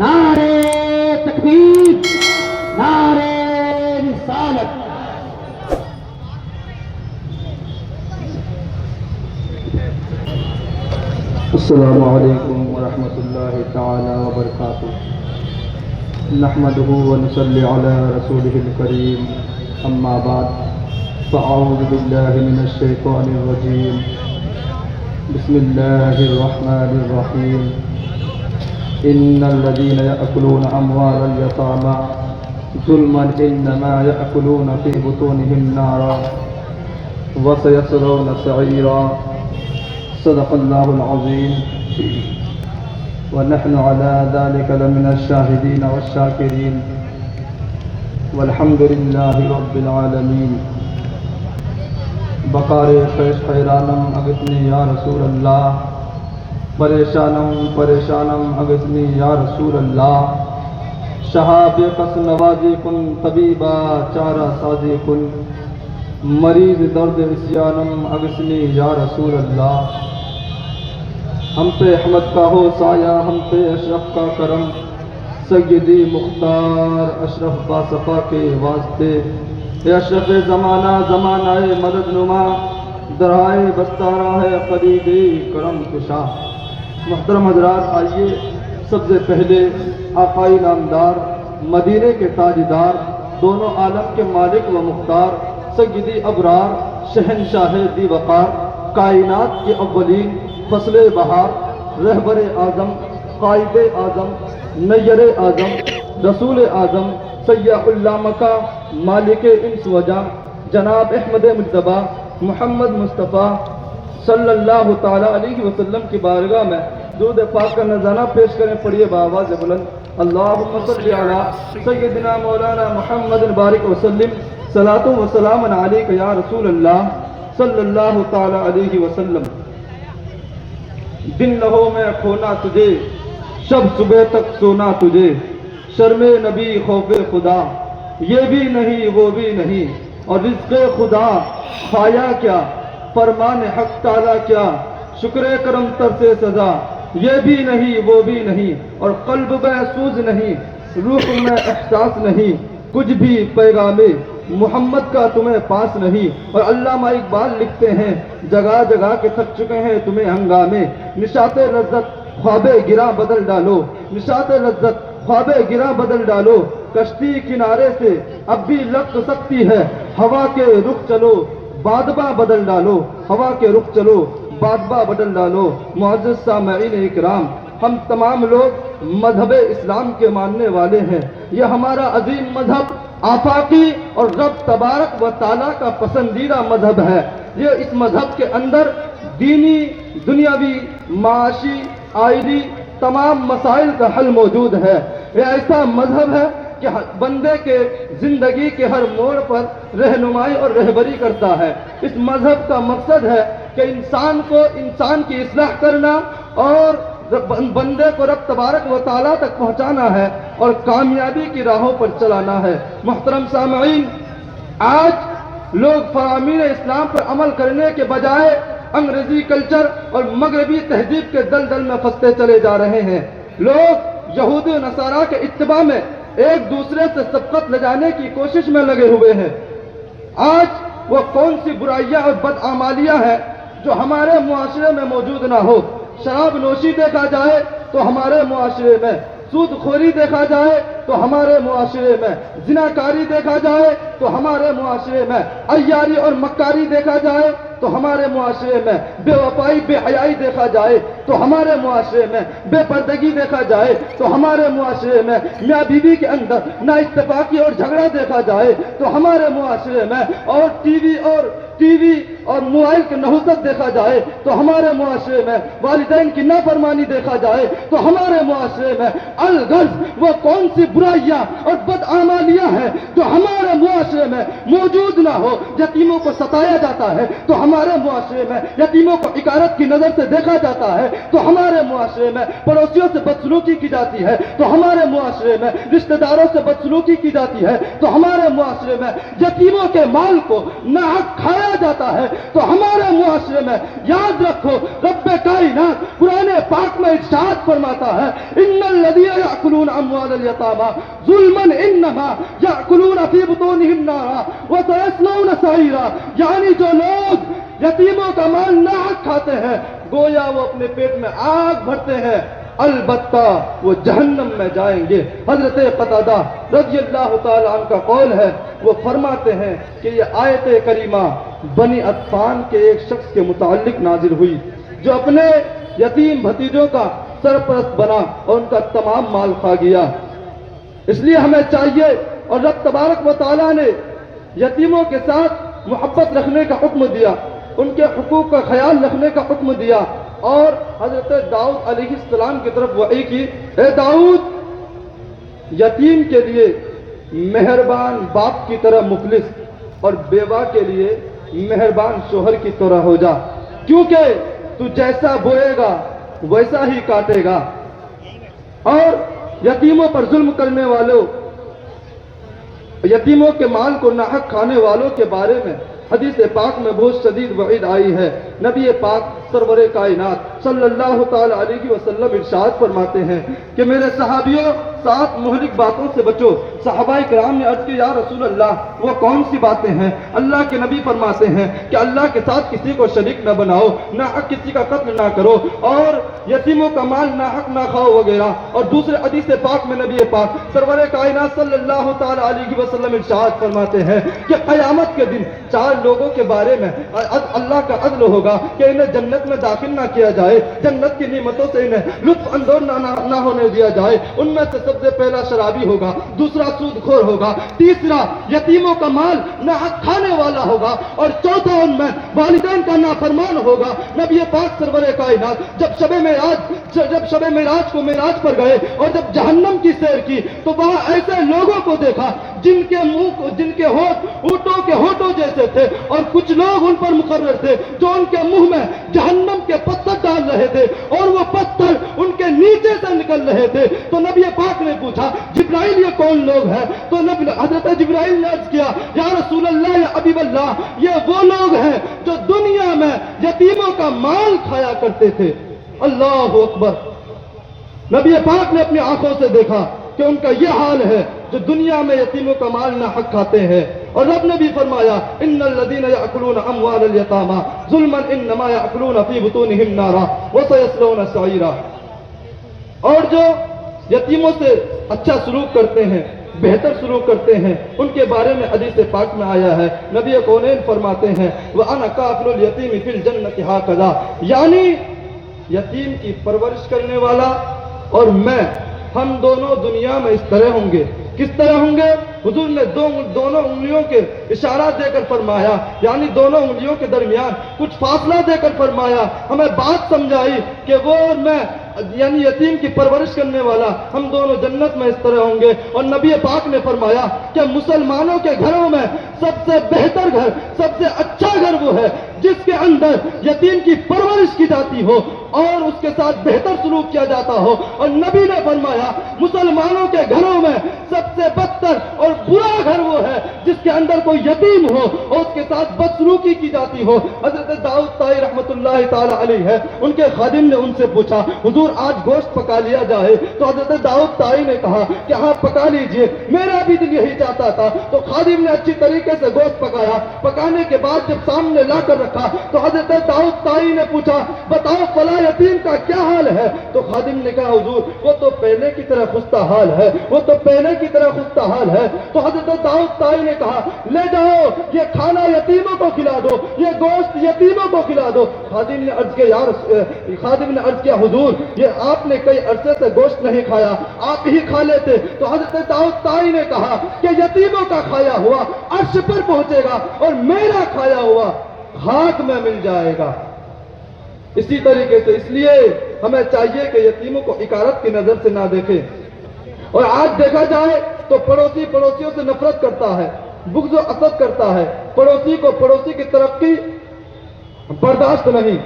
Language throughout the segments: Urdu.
نعرے تکبیر، نعرے رسالت۔ السلام علیکم ورحمۃ اللہ تعالی وبرکاتہ۔ نحمده ونصلی علی رسوله الکریم، اما بعد فاعوذ باللہ من الشیطان الرجیم، بسم اللہ الرحمن الرحیم۔ ان الذین یأکلون اموال الیتامی ظلما انما یأکلون فی بطونهم نارا وسیصلون سعیرا۔ صدق اللہ العظیم ونحن على ذلك لمن الشاہدین والشاکرین والحمد للہ رب العالمین۔ بقار خیش حیرانم اغثنی یا رسول اللہ، پریشانم پریشانم اغثنی یا رسول اللہ۔ شہاب قص نوازی کن طبیبا چارہ سازی کن، مریض درد عصیانم اغثنی یا رسول اللہ۔ ہم پہ احمد کا ہو سایہ، ہم پہ اشرف کا کرم، سیدی مختار اشرف باصفا کے واسطے۔ اے اشرف زمانہ زمانہ مدد نما، درائے بستارہ ہے قریب کرم کشا۔ محترم حضرات، آئیے سب سے پہلے آقائی نامدار، مدینے کے تاجدار، دونوں عالم کے مالک و مختار، سیدی ابرار، شہنشاہ دی وقار، کائنات کے اولین، فصل بہار، رہبر اعظم، قائد اعظم، نیر اعظم، رسول اعظم، سیاح اللہ مکہ، مالک انس و جاں، جناب احمد مجتبی محمد مصطفیٰ صلی اللہ تعالی علیہ وسلم کی بارگاہ میں درود پاک کا نذرانہ پیش کریں۔ پڑھیے بآواز بلند، اللہم صلی علی سیدنا مولانا محمد بارک وسلم، صلاۃ و سلام علیک یا رسول اللہ صلی اللہ تعالی علیہ وسلم۔ دن لہو میں کھونا تجھے، شب صبح تک سونا تجھے، شرم نبی خوف خدا، یہ بھی نہیں وہ بھی نہیں، اور رزق خدا کھایا کیا، فرمان حق تعالی کیا، شکر کرم تر سے سزا، یہ بھی نہیں وہ بھی نہیں، اور قلب میں سوز نہیں، روح میں احساس نہیں، کچھ بھی پیغام محمد کا تمہیں پاس نہیں۔ اور علامہ اقبال لکھتے ہیں، جگہ جگہ کے تھک چکے ہیں تمہیں ہنگامے، نشاط لذت خواب گرا بدل ڈالو، نشاط لذت خواب گرا بدل ڈالو، کشتی کنارے سے اب بھی لگ سکتی ہے، ہوا کے رخ چلو بادبہ بدل ڈالو، ہوا کے رخ چلو بادبہ بدل ڈالو۔ معزز سامعین اکرام، ہم تمام لوگ مذہب اسلام کے ماننے والے ہیں۔ یہ ہمارا عظیم مذہب آفاقی اور رب تبارک و تعالیٰ کا پسندیدہ مذہب ہے۔ یہ اس مذہب کے اندر دینی، دنیاوی، معاشی، آئلی تمام مسائل کا حل موجود ہے۔ یہ ایسا مذہب ہے کہ بندے کے زندگی کے ہر موڑ پر رہنمائی اور رہبری کرتا ہے۔ اس مذہب کا مقصد ہے کہ انسان کو انسان کی اصلاح کرنا اور بندے کو رب تبارک و تعالیٰ تک پہنچانا ہے اور کامیابی کی راہوں پر چلانا ہے۔ محترم سامعین، آج لوگ فرامین اسلام پر عمل کرنے کے بجائے انگریزی کلچر اور مغربی تہذیب کے دلدل میں پھنستے چلے جا رہے ہیں۔ لوگ یہودی و نصارہ کے اتباع میں ایک دوسرے سے سبقت لے جانے کی کوشش میں لگے ہوئے ہیں۔ آج وہ کون سی برائیاں اور بدعمالیاں ہیں جو ہمارے معاشرے میں موجود نہ ہو؟ شراب نوشی دیکھا جائے تو ہمارے معاشرے میں، سود خوری دیکھا جائے تو ہمارے معاشرے میں، زناکاری دیکھا جائے تو ہمارے معاشرے میں، عیاری اور مکاری دیکھا جائے تو ہمارے معاشرے میں، بے وفائی بے حیائی دیکھا جائے تو ہمارے معاشرے میں، بے پردگی دیکھا جائے تو ہمارے معاشرے میں، میاں بیوی کے اندر نا اتفاقی اور جھگڑا دیکھا جائے تو ہمارے معاشرے میں، اور ٹی وی اور موبائل کی نحوست دیکھا جائے تو ہمارے معاشرے میں، والدین کی نافرمانی دیکھا جائے تو ہمارے معاشرے میں، الغرض وہ کون سی برائیاں اور بدعمالیاں ہیں جو ہمارے معاشرے میں موجود نہ ہو؟ یتیموں کو ستایا جاتا ہے تو ہمارے معاشرے میں، یتیموں کو حقارت کی نظر سے دیکھا جاتا ہے تو ہمارے معاشرے میں، پڑوسیوں سے بدسلوکی کی جاتی ہے تو ہمارے معاشرے میں، رشتہ داروں سے بدسلوکی کی جاتی ہے تو ہمارے معاشرے میں، یتیموں کے مال کو ناحق کھایا پایا جاتا ہے تو ہمارے معاشرے میں یاد رکھو رب کائنات قرآن پاک میں ارشاد فرماتا ہے ان الذین یاکلون اموال الیتامی ظلما انما یاکلون فی بطونہم نارا وسیصلون سعیرا، یعنی جو لوگ یتیموں کا مال ناحق کھاتے ہیں گویا وہ اپنے پیٹ میں آگ بھرتے ہیں، البتہ وہ جہنم میں جائیں گے۔ حضرت قتادہ رضی اللہ تعالی عنہ کا قول ہے، وہ فرماتے ہیں کہ یہ آیت کریمہ بنی عطفان کے ایک شخص کے متعلق نازل ہوئی جو اپنے یتیم بھتیجوں کا سرپرست بنا اور ان کا تمام مال کھا گیا۔ اس لیے ہمیں چاہیے، اور رب تبارک و تعالیٰ نے یتیموں کے ساتھ محبت رکھنے کا حکم دیا، ان کے حقوق کا خیال رکھنے کا حکم دیا، اور حضرت داؤد علیہ السلام کی طرف وحی کی، اے داؤد یتیم کے لیے مہربان باپ کی طرح مخلص اور بیوہ کے لیے مہربان شوہر کی طرح ہو جا، کیونکہ تو جیسا بوئے گا ویسا ہی کاٹے گا۔ اور یتیموں پر ظلم کرنے والوں، یتیموں کے مال کو ناحق کھانے والوں کے بارے میں حدیث پاک میں بہت شدید وعید آئی ہے۔ نبی پاک سرور کائنات صلی اللہ تعالی علیہ وسلم ارشاد فرماتے ہیں کہ میرے صحابیوں 7 مہلک باتوں سے بچو۔ صحابہ کرام نے عرض کی یا رسول اللہ وہ کون سی باتیں ہیں؟ اللہ کے نبی فرماتے ہیں کہ اللہ کے ساتھ کسی کو شریک نہ بناؤ، ناحق کسی کا قتل نہ کرو، اور یتیموں کا مال ناحق نہ کھاؤ وغیرہ۔ اور دوسرے حدیث پاک میں نبی پاک سرور کائنات صلی اللہ تعالی علیہ وسلم ارشاد فرماتے ہیں کہ قیامت کے دن 4 لوگوں کے بارے میں اللہ کا عدل ہوگا کہ انہیں جنت میں داخل نہ کیا جائے، جنت کی نعمتوں سے انہیں لطف اندوز نہ ہونے دیا جائے۔ ان میں سے سب سے پہلا شرابی ہوگا، دوسرا سود خور ہوگا، تیسرا یتیموں کا مال ناحق کھانے والا ہوگا، اور چوتھا ان میں والدین کا نافرمان ہوگا۔ نبی پاک سرور کائنات جب شب معراج کو معراج پر گئے اور جب جہنم کی سیر کی تو وہاں ایسے لوگوں کو دیکھا جن کے ہونٹ اونٹوں کے ہونٹوں جیسے تھے، اور کچھ لوگ ان پر مقرر تھے جو ان کے منہ میں جہنم کے پتھر ڈال رہے تھے اور وہ پتھر ان کے نیچے سے نکل رہے تھے۔ تو نبی پاک نے پوچھا جبرائیل یہ کون لوگ ہیں؟ تو حضرت جبرائیل نے عرض کیا یا رسول اللہ یا حبیب اللہ یہ وہ لوگ ہیں جو دنیا میں یتیموں کا مال کھایا کرتے تھے۔ اللہ اکبر! نبی پاک نے اپنی آنکھوں سے دیکھا کہ ان کا یہ حال ہے جو دنیا میں یتیموں کا مال ناحق کھاتے ہیں، اور رب نے بھی فرمایا ان الذین یاکلون اموال الیتامی ظلما انما یاکلون فی بطونہم نارا وسیصلون سعیرا۔ اور جو یتیموں سے اچھا سلوک کرتے ہیں، بہتر سلوک کرتے ہیں، ان کے بارے میں حدیث پاک میں آیا ہے، نبی کونین فرماتے ہیں وَأَنَا كَافِلُ الْيَتِيمِ فِي الْجَنَّةِ هَكَذَا، یعنی یتیم کی پرورش کرنے والا اور میں، ہم دونوں دنیا میں اس طرح ہوں گے۔ کس طرح ہوں گے؟ حضور نے دونوں انگلیوں کے اشارہ دے کر فرمایا، یعنی دونوں انگلیوں کے درمیان کچھ فاصلہ دے کر فرمایا، ہمیں بات سمجھائی کہ وہ اور میں، یعنی یتیم کی پرورش کرنے والا، ہم دونوں جنت میں اس طرح ہوں گے۔ اور نبی پاک نے فرمایا کہ مسلمانوں کے گھروں میں سب سے بہتر گھر، سب سے اچھا گھر وہ ہے جس کے اندر یتیم کی پرورش کی جاتی ہو اور اس کے ساتھ بہتر سلوک کیا جاتا ہو۔ اور نبی نے فرمایا مسلمانوں کے گھروں میں سب سے بدتر اور برا گھر وہ ہے جس کے اندر کوئی یتیم ہو اور اس کے ساتھ بدسلوکی کی جاتی ہو۔ حضرت داؤد طائی رحمۃ اللہ تعالی علیہ ہے، ان کے خادم نے ان سے پوچھا حضور آج گوشت پکا لیا جائے؟ تو حضرت داؤد طائی نے کہا کہ ہاں پکا لیجئے، میرا بھی دل یہی چاہتا تھا۔ تو خادم نے اچھی طریقے سے گوشت پکایا، پکانے کے بعد جب سامنے لا کر رکھا تو حضرت داؤد طائی نے پوچھا بتاؤ فلاں یتیم کا کیا حال ہے؟ تو خادم نے کہا حضور وہ تو پہلے کی طرح خستہ حال ہے، وہ تو پہلے کی طرح خستہ حال ہے۔ تو حضرت داؤد طائی نے کہا لے جاؤ یہ کھانا یتیموں کو کھلا دو، یہ گوشت یتیموں کو کھلا دو۔ خادم نے عرض کیا حضور یہ آپ نے کئی عرصے سے گوشت نہیں کھایا، آپ ہی کھا لیتے۔ تو حضرت داؤد طائی نے کہا کہ یتیموں کا کھایا ہوا عرش پر پہنچے گا اور میرا کھایا ہوا خاک میں مل جائے گا۔ اسی طریقے سے اس لیے ہمیں چاہیے کہ یتیموں کو حقارت کی نظر سے نہ دیکھیں۔ اور آج دیکھا جائے تو پڑوسی پڑوسیوں سے نفرت کرتا ہے، بغض و حسد کرتا ہے، پڑوسی کو پڑوسی کی ترقی برداشت نہیں۔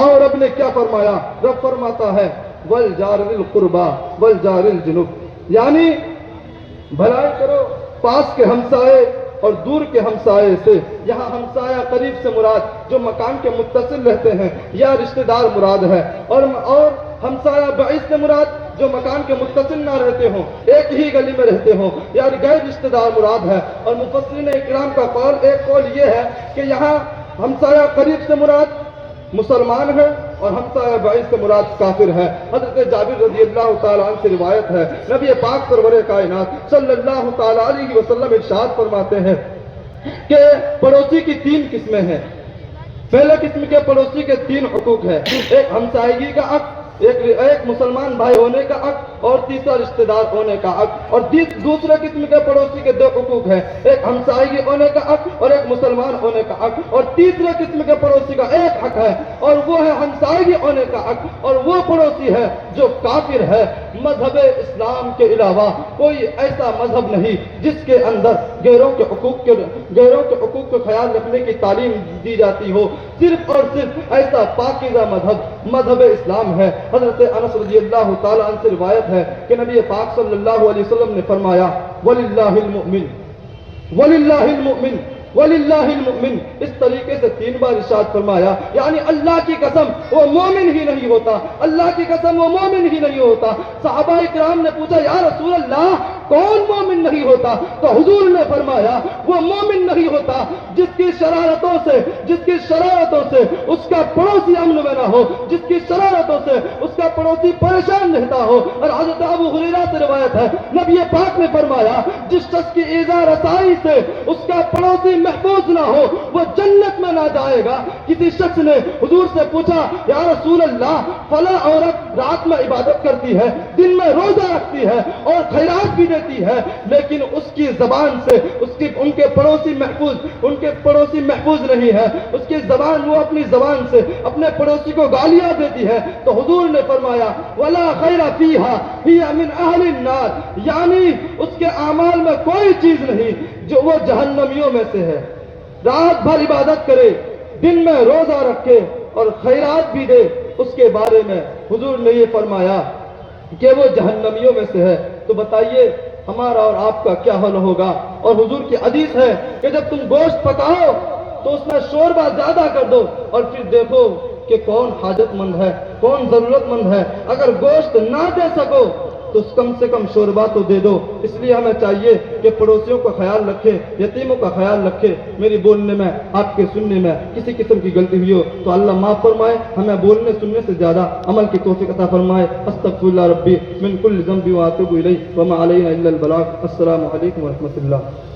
اور رب نے کیا فرمایا؟ رب فرماتا ہے وَالْجَارِ ذِي الْقُرْبَى وَالْجَارِ الْجُنُبِ، یعنی بھلائی کرو پاس کے ہمسائے اور دور کے ہمسائے سے۔ یہاں ہمسایہ قریب سے مراد جو مکان کے متصل رہتے ہیں یا رشتہ دار مراد ہے، اور ہمسایہ بعید سے مراد جو مکان کے متصل نہ رہتے ہوں، ایک ہی گلی میں رہتے ہوں، یعنی غیر رشتہ دار مراد ہے۔ اور مفسرین اکرام کا ایک قول یہ ہے کہ یہاں ہمسایہ قریب سے مراد مسلمان ہے اور ہمسایہ بعید سے مراد کافر ہے۔ حضرت جابر رضی اللہ تعالیٰ عنہ سے روایت ہے، نبی پاک سرور کائنات صلی اللہ تعالیٰ علیہ وسلم ارشاد فرماتے ہیں کہ پڑوسی کی 3 قسمیں ہیں۔ پہلے قسم کے پڑوسی کے 3 حقوق ہیں، ایک ہمسائیگی کا حق، ایک مسلمان بھائی ہونے کا حق، اور تیسرا رشتہ دار ہونے کا حق۔ اور دوسرے قسم کے پڑوسی کے 2 حقوق ہیں، ایک ہمسائیگی ہونے کا حق اور ایک مسلمان ہونے کا حق۔ اور تیسرے قسم کے پڑوسی کا ایک حق ہے اور وہ ہے ہمسائیگی ہونے کا حق، اور وہ پڑوسی ہے جو کافر ہے۔ مذہب اسلام کے علاوہ کوئی ایسا مذہب نہیں جس کے اندر غیروں کے حقوق کو خیال رکھنے کی تعلیم دی جاتی ہو۔ صرف اور صرف ایسا پاکیزہ مذہب اسلام ہے۔ حضرت انس رضی اللہ تعالیٰ عنہ سے روایت ہے کہ نبی پاک صلی اللہ علیہ وسلم نے فرمایا وَلِلَّهِ الْمُؤْمِنِ وَلِلَّهِ الْمُؤْمِنِ، اس طریقے سے 3 بار ارشاد فرمایا، یعنی اللہ کی قسم وہ مومن ہی نہیں ہوتا، اللہ کی قسم وہ مومن ہی نہیں ہوتا۔ صحابہ اکرام نے پوچھا یا رسول اللہ کون مومن نہیں ہوتا؟ تو حضور نے فرمایا وہ مومن نہیں ہوتا جس کی شرارتوں سے اس کا پڑوسی امن میں نہ ہو، جس کی شرارتوں سے اس کا پڑوسی پریشان رہتا ہو۔ اور حضرت ابو ہریرہ سے روایت ہے، نبی پاک نے فرمایا جس شخص کی ایذا رسائی سے اس کا پڑوسی محفوظ نہ ہو وہ جنت میں نہ جائے گا۔ کسی شخص نے حضور سے پوچھا یا رسول اللہ فلاں عورت رات میں عبادت کرتی ہے، دن میں روزہ رکھتی ہے اور خیرات بھی دیتی ہے، لیکن اس کی زبان سے ان کے پڑوسی محفوظ نہیں ہے، اس کی زبان وہ اپنی زبان سے اپنے پڑوسی کو گالیاں دیتی ہے۔ تو حضور نے فرمایا ولا خیر فیہا ہی من اہل النار، یعنی اس کے اعمال میں کوئی چیز نہیں جو وہ جہنمیوں میں سے ہے۔ رات بھر عبادت کرے، دن میں روزہ رکھے اور خیرات بھی دے، اس کے بارے میں حضور نے یہ فرمایا کہ وہ جہنمیوں میں سے ہے۔ تو بتائیے ہمارا اور آپ کا کیا حال ہوگا؟ اور حضور کی حدیث ہے کہ جب تم گوشت پکاؤ تو اس میں شوربہ زیادہ کر دو اور پھر دیکھو کہ کون حاجت مند ہے، کون ضرورت مند ہے۔ اگر گوشت نہ دے سکو تو کم سے کم شوربہ تو دے دو۔ اس لیے ہمیں چاہیے کہ پڑوسیوں کا خیال رکھیں، یتیموں کا خیال رکھیں۔ میری بولنے میں، آپ کے سننے میں کسی قسم کی غلطی ہوئی ہو تو اللہ معاف فرمائے، ہمیں بولنے سننے سے زیادہ عمل کی توفیق عطا فرمائے۔ استغفر اللہ ربی من کل ذنب واتوب الیہ وما علینا الا البلاغ۔ السلام علیکم ورحمۃ اللہ۔